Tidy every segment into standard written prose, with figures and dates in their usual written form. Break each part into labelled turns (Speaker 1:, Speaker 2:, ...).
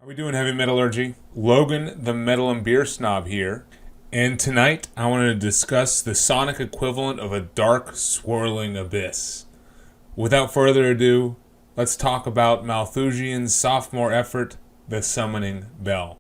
Speaker 1: How we doing, Heavy Metallurgy? Logan, the Metal and Beer Snob here. And tonight, I want to discuss the sonic equivalent of a dark, swirling abyss. Without further ado, let's talk about Malthusian's sophomore effort, The Summoning Bell.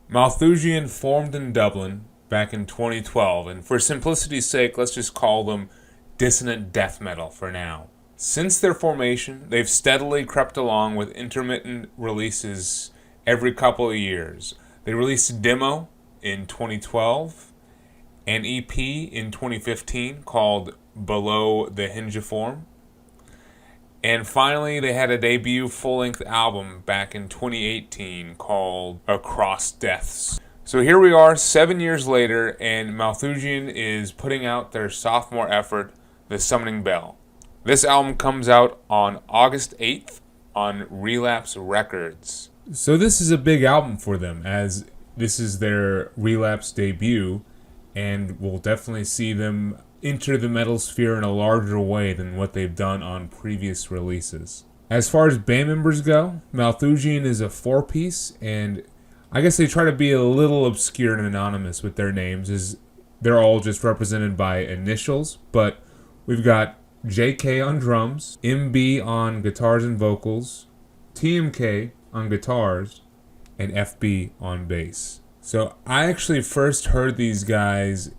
Speaker 1: Malthusian formed in Dublin back in 2012, and for simplicity's sake, let's just call them dissonant death metal for now. Since their formation, they've steadily crept along with intermittent releases every couple of years. They released a demo in 2012, an EP in 2015 called Below the Hingiform, and finally, they had a debut full-length album back in 2018 called Across Deaths. So here we are 7 years later, and Malthusian is putting out their sophomore effort, The Summoning Bell. This album comes out on August 8th on Relapse Records. So this is a big album for them, as this is their Relapse debut, and we'll definitely see them enter the metal sphere in a larger way than what they've done on previous releases. As far as band members go, Malthusian is a four-piece, and I guess they try to be a little obscure and anonymous with their names, as they're all just represented by initials, but we've got JK on drums, MB on guitars and vocals, TMK on guitars, and FB on bass. So I actually first heard these guys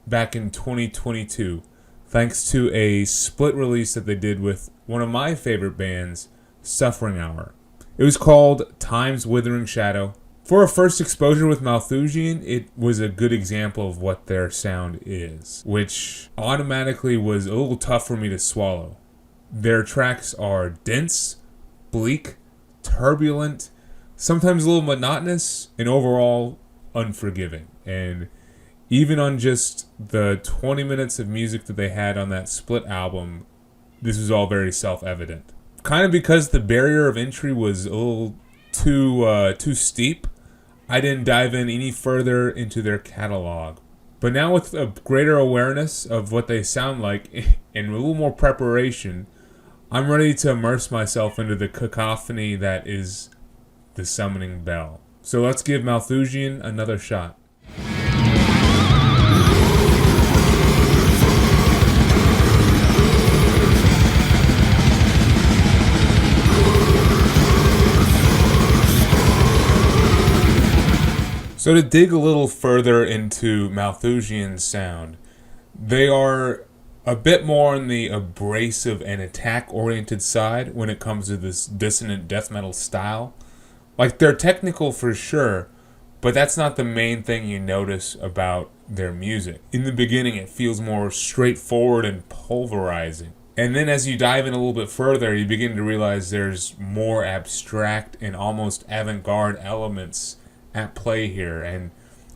Speaker 1: back in 2022, thanks to a split release that they did with one of my favorite bands, Suffering Hour. It was called Time's Withering Shadow. For a first exposure with Malthusian, it was a good example of what their sound is, which automatically was a little tough for me to swallow. Their tracks are dense, bleak, turbulent, sometimes a little monotonous, and overall unforgiving. And even on just the 20 minutes of music that they had on that split album, this was all very self-evident. Kind of because the barrier of entry was a little too steep, I didn't dive in any further into their catalog. But now with a greater awareness of what they sound like and a little more preparation, I'm ready to immerse myself into the cacophony that is The Summoning Bell. So let's give Malthusian another shot. So to dig a little further into Malthusian's sound, they are a bit more on the abrasive and attack-oriented side when it comes to this dissonant death metal style. Like, they're technical for sure, but that's not the main thing you notice about their music. In the beginning, it feels more straightforward and pulverizing. And then as you dive in a little bit further, you begin to realize there's more abstract and almost avant-garde elements at play here, and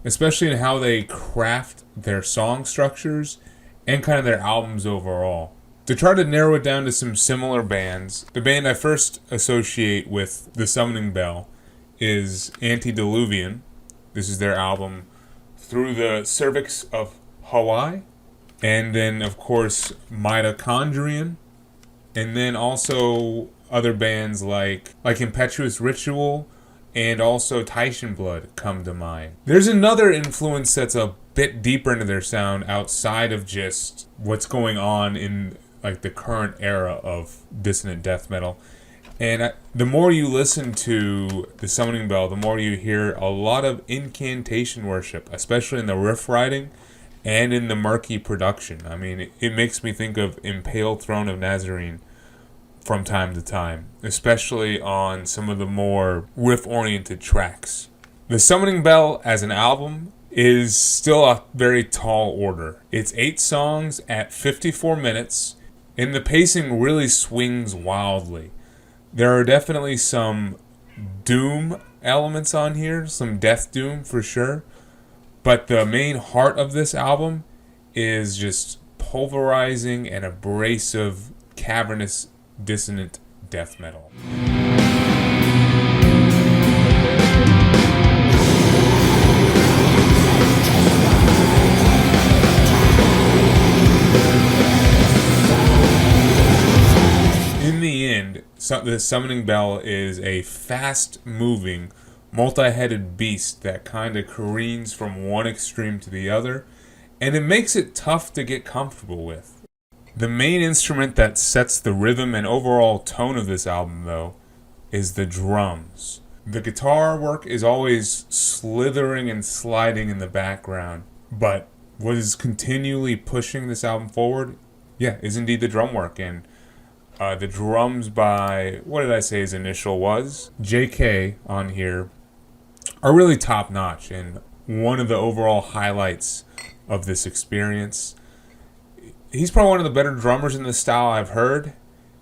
Speaker 1: especially in how they craft their song structures and kind of their albums overall. To try to narrow it down to some similar bands, the band I first associate with The Summoning Bell is Antediluvian. This is their album Through the Cervix of Hawaii, and then of course Mitochondrion, and then also other bands like Impetuous Ritual and also Titian Blood come to mind. There's another influence that's a bit deeper into their sound outside of just what's going on in like the current era of dissonant death metal. And the more you listen to The Summoning Bell, the more you hear a lot of incantation worship, especially in the riff writing and in the murky production. I mean, it makes me think of Impaled Throne of Nazarene from time to time, especially on some of the more riff-oriented tracks. The Summoning Bell as an album is still a very tall order. It's 8 songs at 54 minutes, and the pacing really swings wildly. There are definitely some doom elements on here, some death doom for sure, but the main heart of this album is just pulverizing and abrasive, cavernous, dissonant death metal. The summoning bell is a fast-moving, multi-headed beast that kind of careens from one extreme to the other, and it makes it tough to get comfortable with. The main instrument that sets the rhythm and overall tone of this album, though, is the drums. The guitar work is always slithering and sliding in the background, but what is continually pushing this album forward, is indeed the drum work. And the drums by, what did I say his initial was? JK on here are really top notch and one of the overall highlights of this experience. He's probably one of the better drummers in the style I've heard.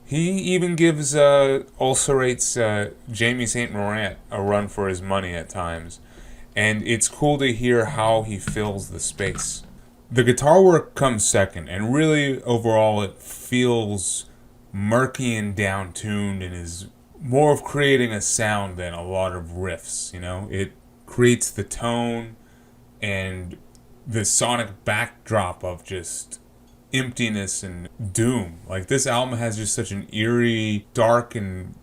Speaker 1: He even gives, ulcerates Jamie St. Laurent a run for his money at times. And it's cool to hear how he fills the space. The guitar work comes second, and really overall it feels murky and down-tuned and is more of creating a sound than a lot of riffs, you know? It creates the tone and the sonic backdrop of just emptiness and doom. Like, this album has just such an eerie, dark, and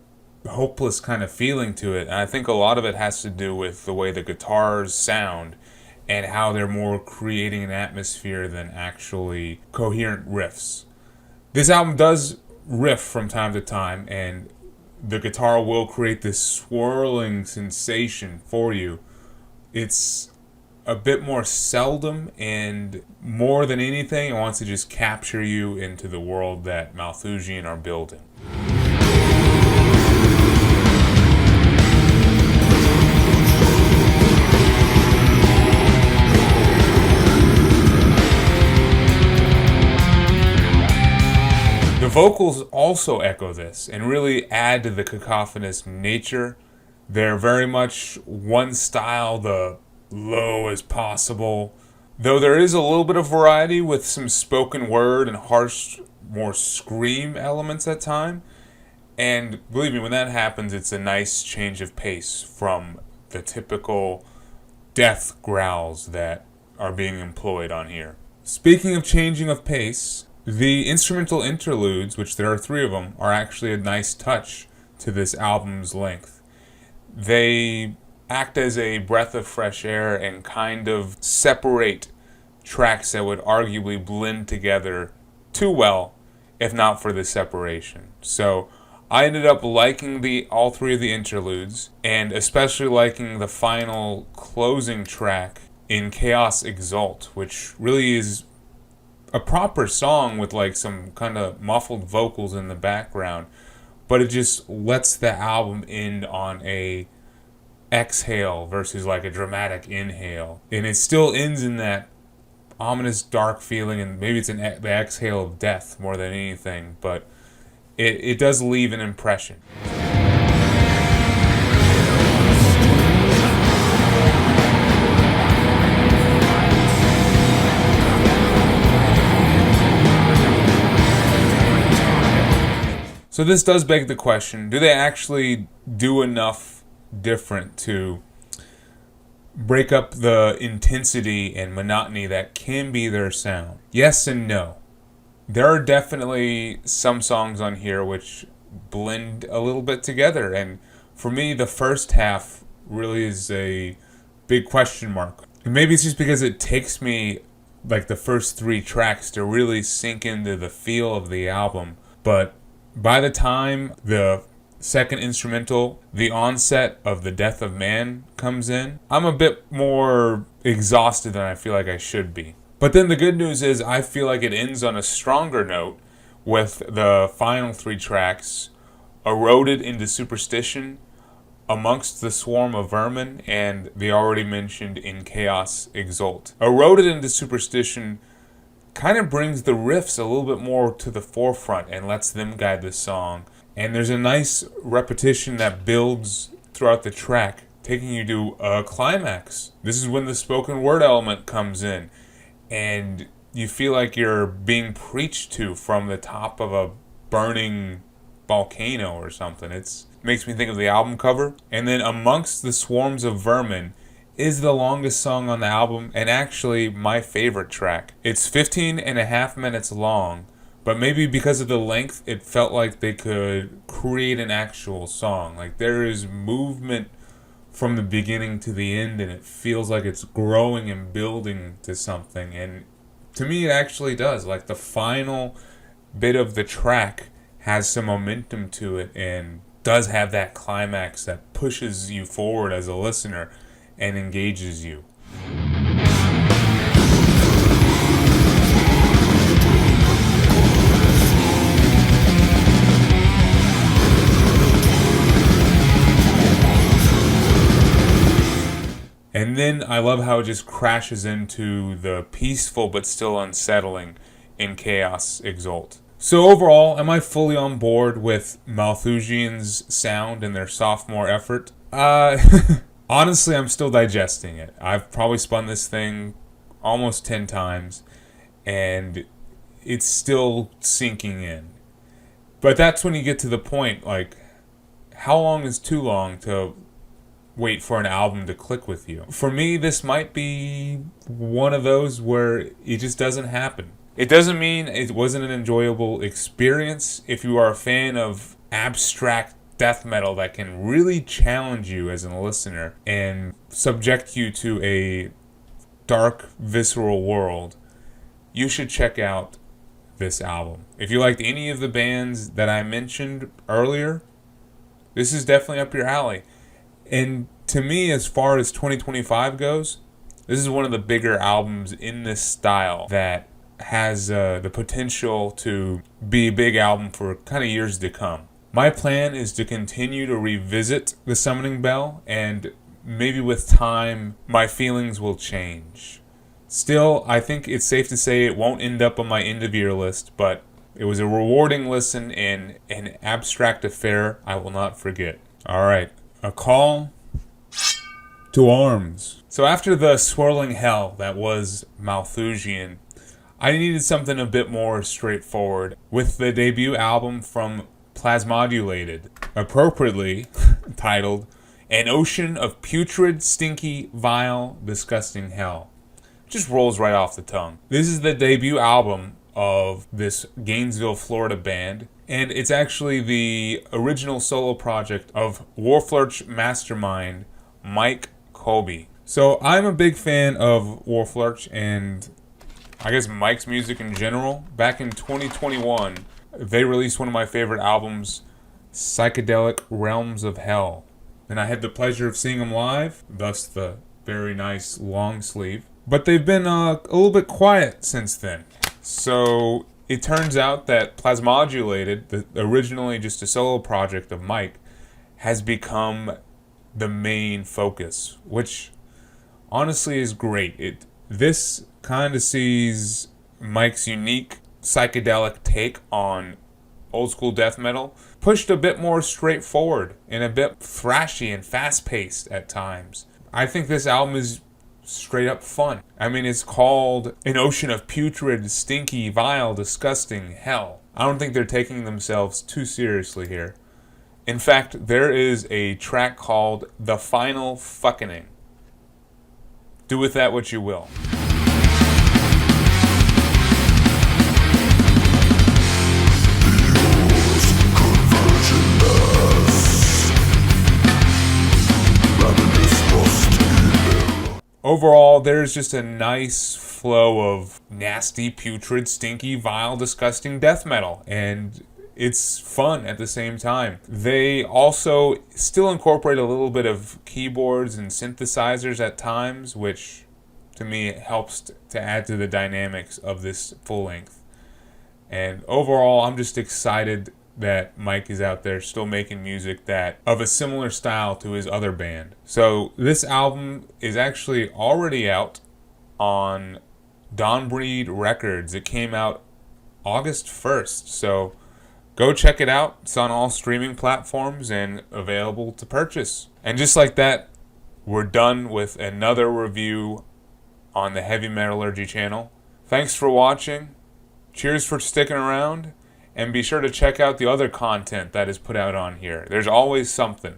Speaker 1: hopeless kind of feeling to it. And I think a lot of it has to do with the way the guitars sound and how they're more creating an atmosphere than actually coherent riffs. This album does riff from time to time, and the guitar will create this swirling sensation for you. It's a bit more seldom, and more than anything, it wants to just capture you into the world that Malthusian are building. The vocals also echo this and really add to the cacophonous nature. They're very much one style, the low as possible, though there is a little bit of variety with some spoken word and harsh, more scream elements at time. And believe me, when that happens, it's a nice change of pace from the typical death growls that are being employed on here. Speaking of changing of pace, the instrumental interludes, which there are 3 of them, are actually a nice touch to this album's length. They act as a breath of fresh air and kind of separate tracks that would arguably blend together too well if not for this separation. So I ended up liking all 3 of the interludes, and especially liking the final closing track in Chaos Exalt, which really is a proper song with like some kind of muffled vocals in the background, but it just lets the album end on a exhale versus like a dramatic inhale, and it still ends in that ominous dark feeling, and maybe it's the exhale of death more than anything, but it does leave an impression. So this does beg the question, do they actually do enough different to break up the intensity and monotony that can be their sound? Yes and no. There are definitely some songs on here which blend a little bit together, and for me the first half really is a big question mark. And maybe it's just because it takes me like the first 3 tracks to really sink into the feel of the album, but by the time the second instrumental, the onset of the death of man, comes in, I'm a bit more exhausted than I feel like I should be. But then the good news is I feel like it ends on a stronger note with the final 3 tracks, Eroded into Superstition, Amongst the Swarm of Vermin, and the already mentioned In Chaos Exult. Eroded into Superstition kind of brings the riffs a little bit more to the forefront and lets them guide the song. And there's a nice repetition that builds throughout the track, taking you to a climax. This is when the spoken word element comes in, and you feel like you're being preached to from the top of a burning volcano or something. It makes me think of the album cover. And then Amongst the Swarms of Vermin is the longest song on the album, and actually my favorite track. It's 15 and a half minutes long, But maybe because of the length, it felt like they could create an actual song. Like there is movement from the beginning to the end, and it feels like it's growing and building to something. And to me, it actually does. Like the final bit of the track has some momentum to it and does have that climax that pushes you forward as a listener and engages you. And then I love how it just crashes into the peaceful but still unsettling In Chaos Exult. So overall, am I fully on board with Malthusian's sound and their sophomore effort? Honestly, I'm still digesting it. I've probably spun this thing almost 10 times, and it's still sinking in. But that's when you get to the point, like, how long is too long to wait for an album to click with you? For me, this might be one of those where it just doesn't happen. It doesn't mean it wasn't an enjoyable experience. If you are a fan of abstract death metal that can really challenge you as a listener and subject you to a dark, visceral world, you should check out this album. If you liked any of the bands that I mentioned earlier, this is definitely up your alley. And to me, as far as 2025 goes, this is one of the bigger albums in this style that has the potential to be a big album for kind of years to come. My plan is to continue to revisit The Summoning Bell, and maybe with time, my feelings will change. Still, I think it's safe to say it won't end up on my end-of-year list, but it was a rewarding listen and an abstract affair I will not forget. Alright, a call to arms. So after the swirling hell that was Malthusian, I needed something a bit more straightforward with the debut album from Plasmodulated, appropriately titled An Ocean of Putrid, Stinky, Vile, Disgusting Hell. Just rolls right off the tongue. This is the debut album of this Gainesville, Florida band, and it's actually the original solo project of Wharflurch mastermind Mike Colby. So I'm a big fan of Wharflurch and I guess Mike's music in general. Back in 2021, they released one of my favorite albums, Psychedelic Realms of Hell. And I had the pleasure of seeing them live, thus the very nice long sleeve. But they've been a little bit quiet since then. So it turns out that Plasmodulated, originally just a solo project of Mike, has become the main focus, which honestly is great. This kind of sees Mike's unique psychedelic take on old school death metal pushed a bit more straightforward and a bit thrashy and fast-paced at times. I think this album is straight up fun. I mean, it's called An Ocean of Putrid, Stinky, Vile, Disgusting Hell. I don't think they're taking themselves too seriously here. In fact, there is a track called The Final Fuckening. Do with that what you will. Overall, there's just a nice flow of nasty, putrid, stinky, vile, disgusting death metal, and it's fun at the same time. They also still incorporate a little bit of keyboards and synthesizers at times, which to me helps to add to the dynamics of this full length. And overall, I'm just excited that Mike is out there still making music that of a similar style to his other band. So this album is actually already out on Dawnbreed Records. It came out August 1st, so go check it out. It's on all streaming platforms and available to purchase. And just like that, we're done with another review on the Heavy Metallurgy channel. Thanks for watching. Cheers for sticking around. And be sure to check out the other content that is put out on here. There's always something.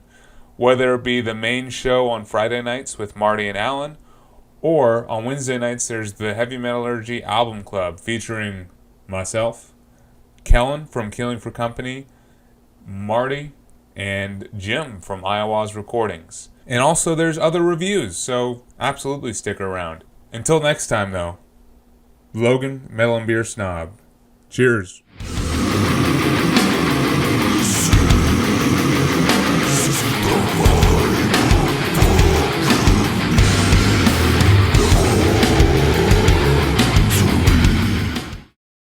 Speaker 1: Whether it be the main show on Friday nights with Marty and Alan, or on Wednesday nights there's the Heavy Metallurgy Album Club featuring myself, Kellen from Killing for Company, Marty, and Jim from Iowa's Recordings. And also there's other reviews, so absolutely stick around. Until next time though, Logan, Metal and Beer Snob. Cheers.